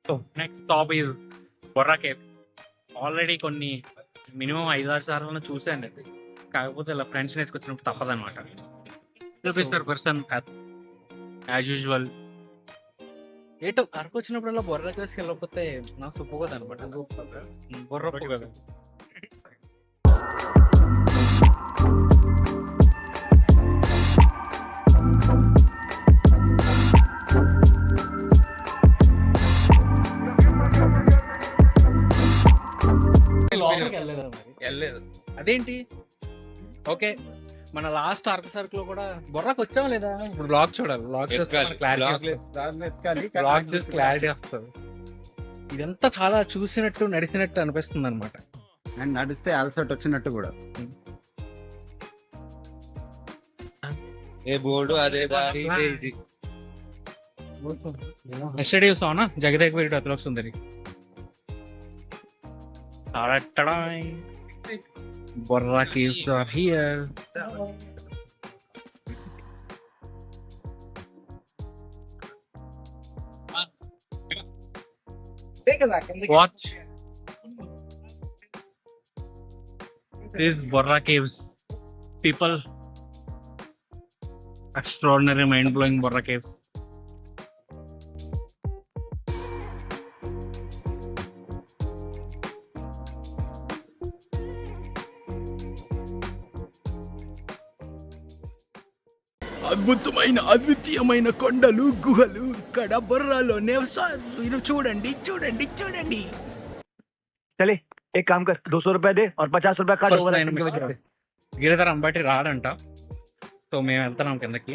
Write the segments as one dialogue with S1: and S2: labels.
S1: So next stop is Borra cave. Already కొన్ని minimum 5-6 సార్లు చూసాను, కాకపోతే ఇలా ఫ్రెండ్స్ వేసుకొచ్చినప్పుడు తప్పదనమాట. Rupees per person as usual. ఏటో అరకు వచ్చినప్పుడల్లా బొర్రా కేవ్స్కి వెళ్ళకపోతే నాకు సూపర్ అనమాట. బొర్ర కదా. వెళ్ళలేదు అదేంటి? ఓకే, మన లాస్ట్ అరకు సర్కిల్ లో కూడా బొర్రాకి వచ్చావా లేదా? ఇప్పుడు బ్లాగ్ చూడాలి, బ్లాగ్ చూసి క్లారిటీ వస్తుంది. ఇదంతా చాలా చూసినట్టు నడిచినట్టు అనిపిస్తుంది అనమాట.
S2: అండ్ నడిస్తే అలసట వచ్చినట్టు కూడా. ఏ బోర్డు అదే
S1: ఎస్టర్డే చూసావా జగదేక వీరుడు అతలోక సుందరి? Borra caves are here. Watch these Borra caves. People, extraordinary, mind-blowing Borra caves.
S3: అద్భుతమైన అద్వితీయమైన కొండలు గుహలు ఇక్కడ బొర్రాలో మీరు చూడండి చూడండి చూడండి.
S2: చలే एक काम कर 200 रुपए दे और 50 रुपए काट ओवर
S1: గిరిధర్ అంబటి రాడంట, సో మేము వెళ్తున్నాం కిందకి.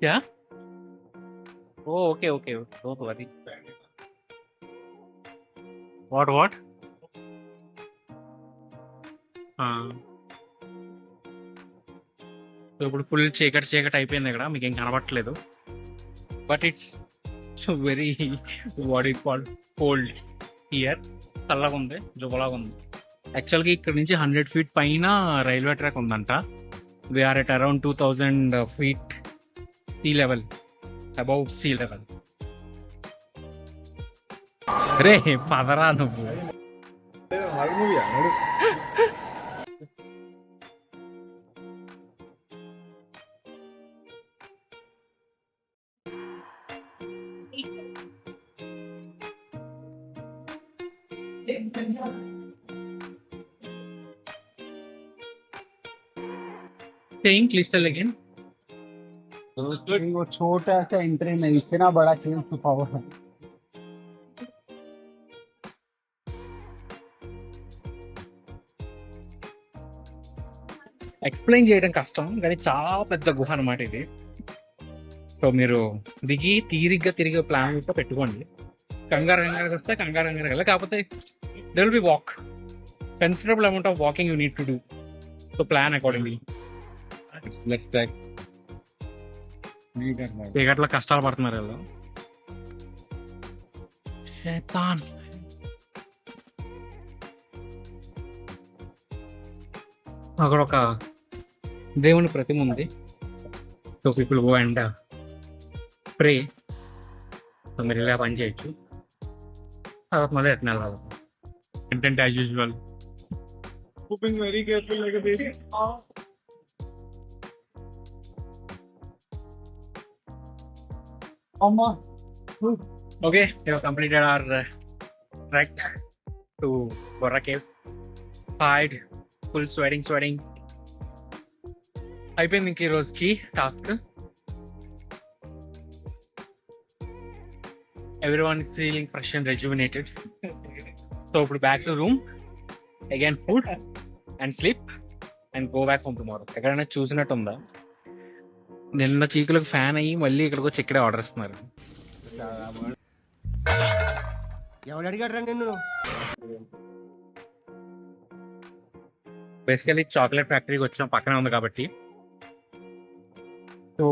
S1: యా ఓకే ఓకే అది వాట్ సో ఇప్పుడు ఫుల్ చీకటి అయిపోయింది ఇక్కడ, మీకు ఏం కనబట్టలేదు. But it's very body cold here. చల్లగా ఉంది, జుబలాగా ఉంది. యాక్చువల్గా ఇక్కడ నుంచి 100 feet పైన రైల్వే ట్రాక్ ఉందంట. We are at around 2000 feet sea level, above sea level. రే పదరా నువ్వు. Saying please tell again.
S2: वो छोटा सा एंट्री में इतना बड़ा चेंज छुपा हुआ है.
S1: ఎక్స్ప్లెయిన్ చేయడం కష్టం, కానీ చాలా పెద్ద గుహ అనమాట ఇది. సో మీరు దిగి తిరిగే ప్లాన్ కూడా పెట్టుకోండి. కంగారు వస్తే కంగారు వెళ్ళి, కాకపోతే there will be walk, considerable amount of walking you need to do, so plan accordingly. Let's try. చీకట్లో కష్టాలు పడుతున్నారు వీళ్ళు. శైతాన్. అక్కడ ఒక దేవుని ప్రతిమ ఉంది. So people go and pray. So మీరు ఇలా పని చేయొచ్చు. తర్వాత మళ్ళీ ఎట్లా వెళ్ళాలి. Content as usual.
S2: Moving very careful like a baby.
S1: Okay, we have completed our trek to Borra Cave. Hide, full sweating. అయిపోయింది ఇంక ఈ రోజుకి task. Everyone is feeling fresh and rejuvenated. So ఇప్పుడు back to room, again food and sleep and go back home tomorrow. ఎక్కడైనా చూసినట్టు ఉందా? నిన్న చీకులకు fan అయ్యి మళ్ళీ ఇక్కడికి వచ్చి ఇక్కడే ఆర్డర్ ఇస్తున్నారు.
S2: ఎవడు అడిగాడు రా నిన్ను?
S1: బేసికలీ చాక్లెట్ ఫ్యాక్టరీకి వచ్చిన పక్కనే ఉంది కాబట్టి. సో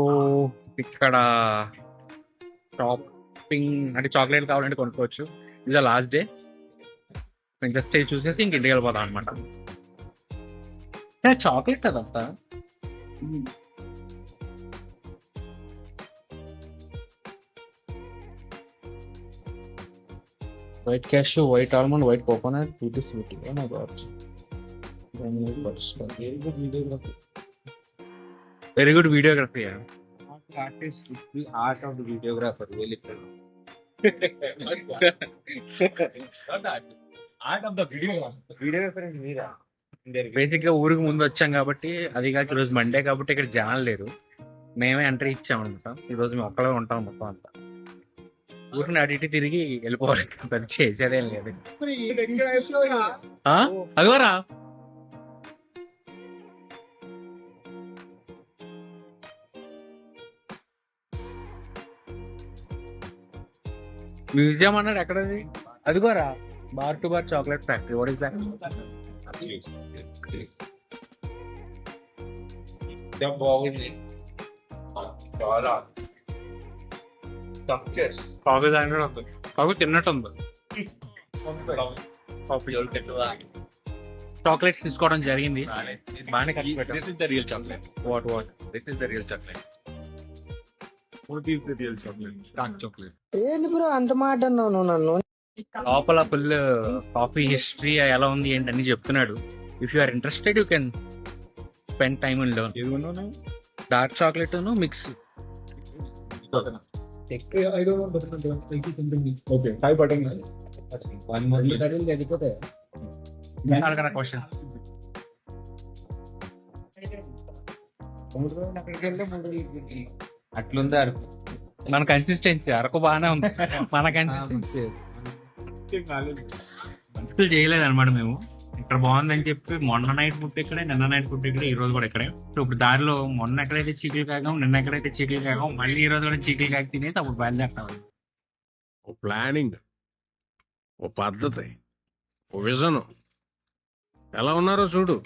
S1: ఇక్కడ షాపింగ్ అంటే చాక్లెట్ కావాలంటే కొనుక్కోవచ్చు. ఇది లాస్ట్ డే, జస్ట్ చూసేసి ఇంక ఇంటికి వెళ్ళిపోతాం అనమాట. చాక్లెట్ అదంతా white cashew, white almond, white coconut, tutti sweetie. Oh my god. Very good videography.
S4: Artist is the art of the videographer. Really. Art of the videographer. Videographer is Mira.
S1: Basic గా ఊరికి ముందు వచ్చాం కాబట్టి, అది కాక ఈరోజు Monday కాబట్టి ఇక్కడ జనాలు లేరు. మేమే ఎంట్రీ ఇచ్చామన్నమాట. ఈ రోజు మేము ఒక్కడే ఉంటాం మొత్తం అంతా. ఊరిని అటు ఇటు తిరిగి వెళ్ళిపోవాలి, పెద్ద చేసేదేం లేదు. అదివరా మ్యూజియం అన్నాడు, ఎక్కడది? అదిగోరా, bar to bar chocolate factory. What is that?
S4: బాగుంది చాలా.
S1: కాఫీ తాగినట్టు ఉంది, కాఫీ తిన్నట్టు ఉంది. చాక్లెట్స్ తీసుకోవడం జరిగింది. బాగానే ఖర్చు పెట్టాం.
S4: This is the real chocolate.
S1: What
S4: This is the real chocolate. What is the real chocolate? Dark chocolate.
S5: ఏంది బ్రో అంత మాట అన్నావు నువ్వు నన్ను?
S1: లోపల ఫుల్ కాఫీ హిస్టరీ ఎలా ఉంది ఏంటి అని చెప్తున్నాడు. If you are interested you can spend time in learn.
S4: ఏది కొన్నావు?
S1: Dark chocolate mix.
S4: I don't know, but something. Okay, 5 button. One more.
S1: Question
S4: అట్లుంది అరకు.
S1: మన కన్సిస్టెన్సీ అరకు బాగానే ఉంది. మన కన్సిస్టెన్సీ అసలు చేయలేదు అనమాట. మేము ఇక్కడ బాగుందని చెప్పి మొన్న నైట్ ఫుడ్ ఇక్కడే, నిన్న నైట్ ఫుడ్ ఇక్కడే, ఈ రోజు కూడా ఇక్కడే. సో ఇప్పుడు దారిలో మొన్న ఎక్కడైతే చీకులు కాగాం, నిన్న ఎక్కడైతే చీకులు కాగాం, మళ్ళీ ఈ రోజు కూడా చీకులు కాకి తినేసి అప్పుడు బయలుదేరుతాం.
S6: ఓ ప్లానింగ్, ఓ పద్ధతి, ఓ విజన్. ఎలా ఉన్నారో చూడు.